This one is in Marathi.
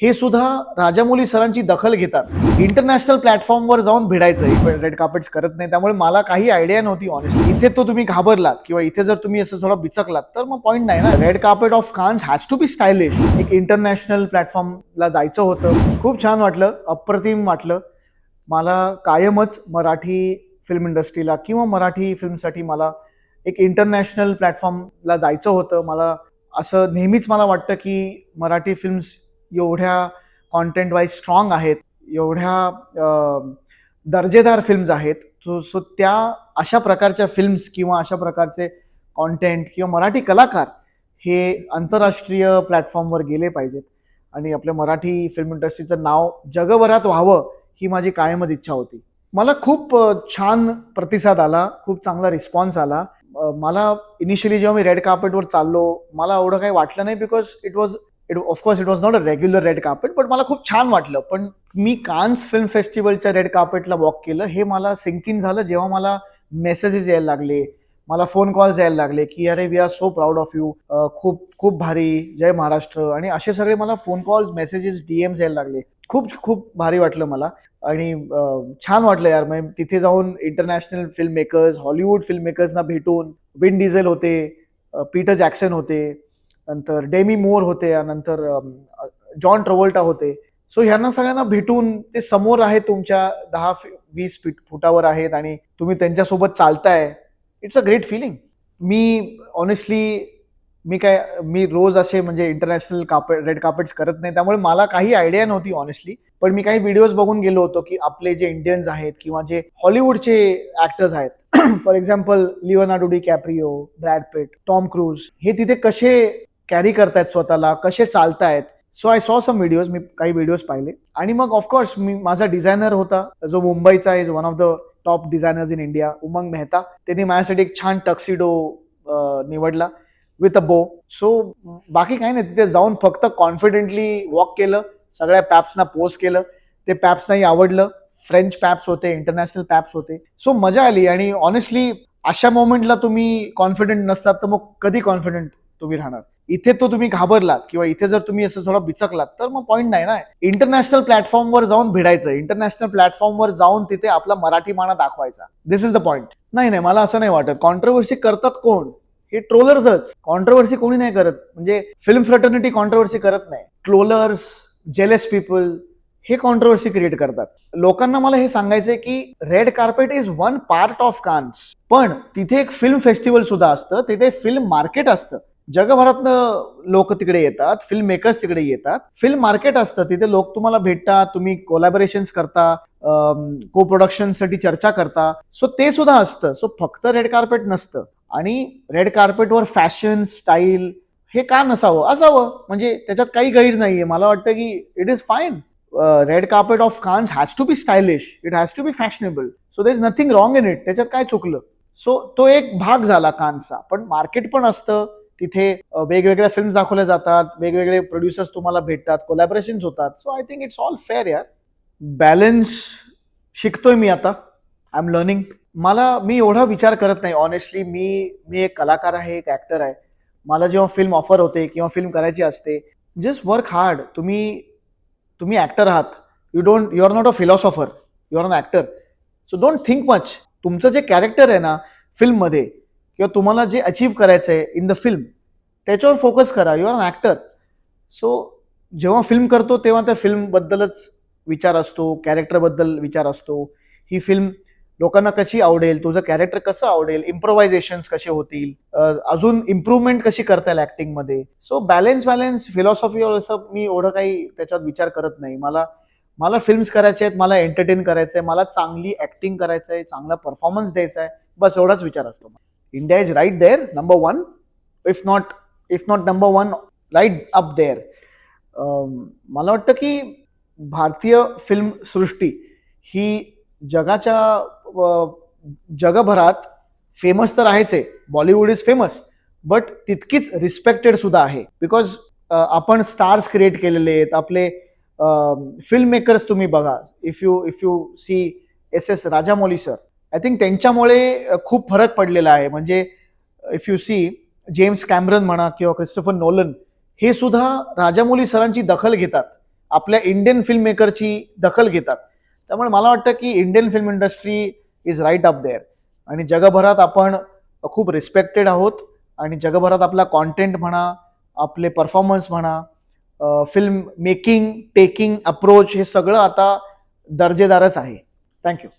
हे सुद्धा राजामौली सरांची दखल घेतात. इंटरनॅशनल प्लॅटफॉर्मवर जाऊन भिडायचं, रेड कार्पेट्स करत नाही. त्यामुळे मला काही आयडिया नव्हती ऑनेस्टली. इथे तो तुम्ही घाबरलात किंवा इथे जर तुम्ही असं थोडं बिचकलात तर मग पॉईंट नाही ना. Red carpet of Cannes has to be stylish. एक इंटरनॅशनल प्लॅटफॉर्मला जायचं होतं. खूप छान वाटलं, अप्रतिम वाटलं. मला कायमच मराठी फिल्म इंडस्ट्रीला किंवा मराठी फिल्मसाठी मला एक इंटरनॅशनल प्लॅटफॉर्मला जायचं होतं. मला असं नेहमीच मला वाटतं की मराठी फिल्म्स एवढ्या कॉन्टेंट वाईज स्ट्रॉंग आहेत, एवढ्या दर्जेदार फिल्म्स आहेत. सो त्या अशा प्रकारच्या फिल्म्स किंवा अशा प्रकारचे कॉन्टेंट किंवा मराठी कलाकार हे आंतरराष्ट्रीय प्लॅटफॉर्मवर गेले पाहिजेत आणि आपल्या मराठी फिल्म इंडस्ट्रीचं नाव जगभरात व्हावं ही माझी कायमच इच्छा होती. मला खूप छान प्रतिसाद आला, खूप चांगला रिस्पॉन्स आला. मला इनिशियली जेव्हा मी रेड कार्पेटवर चाललो मला एवढं काही वाटलं नाही, because it was not a regular red carpet, but मला खूप छान वाटलं. पण मी कान्स फिल्म फेस्टिवलच्या रेड कार्पेटला वॉक केलं हे मला सिंक इन झालं जेव्हा मला मेसेजेस यायला लागले, मला फोन कॉल्स यायला लागले की अरे we are so proud of you, खूप खूप भारी, जय महाराष्ट्र, आणि असे सगळे मला फोन कॉल्स, मेसेजेस, डीएम्स यायला लागले. खूप खूप भारी वाटलं मला आणि छान वाटलं यार. म्हणजे तिथे जाऊन international film makers, Hollywood film मेकर्सना भेटून, विन डिझेल होते, पीटर जॅक्सन होते, नंतर डेमी मोर होते, नंतर जॉन ट्रॅव्होल्टा होते. सो ह्यांना सगळ्यांना भेटून ते समोर आहे, तुमच्या 10-20 फुटावर आहेत आणि तुम्ही त्यांच्यासोबत चालताय. It's a great feeling. मी ऑनेस्टली मी रोज असे म्हणजे इंटरनॅशनल रेड कार्पेट्स करत नाही, त्यामुळे मला काही आयडिया नव्हती ऑनेस्टली. पण मी काही व्हिडिओज बघून गेलो होतो की आपले जे इंडियन्स आहेत किंवा जे हॉलिवूडचे ऍक्टर्स आहेत, for example Leonardo DiCaprio, Brad Pitt, Tom Cruise, हे तिथे कसे कॅरी करतायत स्वतःला, कसे चालतायत. So I saw some videos. मी काही व्हिडिओज पाहिले आणि मग ऑफकोर्स माझा डिझायनर होता जो मुंबईचा is one of the top designers in India, Umang Mehta. त्यांनी माझ्यासाठी एक छान टक्सिडो निवडला विथ अ बो. सो बाकी काही नाही, तिथे जाऊन फक्त कॉन्फिडेंटली वॉक केलं, सगळ्या पॅप्सना पोस्ट केलं. ते पॅप्सनाही आवडलं. फ्रेंच पॅप्स होते, इंटरनॅशनल पॅप्स होते. सो मजा आली. आणि ऑनेस्टली अशा मोमेंटला तुम्ही कॉन्फिडंट नसतात तर मग कधी कॉन्फिडंट तुम्ही राहणार. इथे तो तुम्ही घाबरलात किंवा इथे जर तुम्ही असं थोडं बिचकलात तर मग पॉईंट नाही ना. इंटरनॅशनल प्लॅटफॉर्मवर जाऊन भिडायचं, इंटरनॅशनल प्लॅटफॉर्मवर जाऊन तिथे आपला मराठी माणा दाखवायचा. दिस इज द पॉईंट. नाही, मला असं नाही वाटत. कॉन्ट्रोवर्सी करतात कोण? हे ट्रोलर्सच. कॉन्ट्रोवर्सी कोणी नाही करत. म्हणजे फिल्म फ्रटर्निटी कॉन्ट्रोवर्सी करत नाही. ट्रोलर्स, जेलस पीपल हे कॉन्ट्रोवर्सी क्रिएट करतात. लोकांना मला हे सांगायचंय की red carpet is one part of Cannes, पण तिथे एक फिल्म फेस्टिवल सुद्धा असतं, तिथे फिल्म मार्केट असतं. जगभरातनं लोक तिकडे येतात, फिल्म मेकर्स तिकडे येतात, फिल्म मार्केट असतं. तिथे लोक तुम्हाला भेटतात, तुम्ही कोलॅबोरेशन्स करता, को प्रोडक्शन साठी चर्चा करता. सो ते सुद्धा असतं. सो फक्त रेड कार्पेट नसतं. आणि रेड कार्पेटवर फॅशन, स्टाईल हे का नसावं? असावं. म्हणजे त्याच्यात काही गैर नाहीये. मला वाटतं की it is fine. Red carpet of Cannes has to be stylish, it has to be fashionable. So there is nothing wrong in it. त्याच्यात काय चुकलं? सो तो एक भाग झाला कान्सचा. पण मार्केट पण असतं तिथे. वेगवेगळ्या फिल्म्स दाखवल्या जातात, वेगवेगळे प्रोड्युसर्स तुम्हाला भेटतात, कोलॅबोरेशन्स होतात. So I think it's all fair यार. बॅलन्स शिकतोय मी आता. I am learning. मी एवढा विचार करत नाही ऑनेस्टली. मी एक कलाकार आहे, एक ऍक्टर आहे. मला जेव्हा फिल्म ऑफर होते किंवा फिल्म करायची असते, जस्ट वर्क हार्ड. तुम्ही ऍक्टर आहात. You are not a philosopher, you are an actor. So don't think much. तुमचं जे कॅरेक्टर आहे ना फिल्ममध्ये, किंवा तुम्हाला जे अचीव्ह करायचं आहे इन द फिल्म, त्याच्यावर फोकस करा. You are an actor. So जेव्हा फिल्म करतो तेव्हा त्या फिल्मबद्दलच विचार असतो, कॅरेक्टरबद्दल विचार असतो. ही फिल्म लोकांना कशी आवडेल, तुझं कॅरेक्टर कसं आवडेल, इम्प्रोव्हायझेशन्स कसे होतील, अजून इम्प्रूव्हमेंट कशी करता येईल ऍक्टिंगमध्ये. सो बॅलन्स फिलॉसॉफी असं मी एवढं काही त्याच्यात विचार करत नाही. मला फिल्म्स करायचे आहेत, मला एंटरटेन करायचं आहे, मला चांगली ऍक्टिंग करायचं आहे, चांगला परफॉर्मन्स द्यायचा आहे, बस एवढाच विचार असतो. India is right there, number one, if not number one, right up there. मला वाटतं की भारतीय फिल्म सृष्टी ही जगभरात फेमस तर आहेच आहे. बॉलिवूड इज फेमस, बट तितकीच रिस्पेक्टेड सुद्धा आहे. बिकॉज आपण स्टार्स क्रिएट केलेले आहेत. आपले फिल्म मेकर्स तुम्ही बघा. If you see S Rajamouli sir, I think त्यांच्यामुळे खूप फरक पडलेला आहे. म्हणजे if you see James Cameron म्हणा किंवा क्रिस्टोफर नोलन, हे सुद्धा राजामौली सरांची दखल घेतात. आपल्या इंडियन फिल्म मेकरची दखल घेतात. त्यामुळे मला वाटतं की Indian film industry is right up there आणि जगभरात आपण खूप रिस्पेक्टेड आहोत आणि जगभरात आपला कॉन्टेंट म्हणा, आपले परफॉर्मन्स म्हणा, फिल्म मेकिंग टेकिंग अप्रोच हे सगळं आता दर्जेदारच आहे. थँक्यू.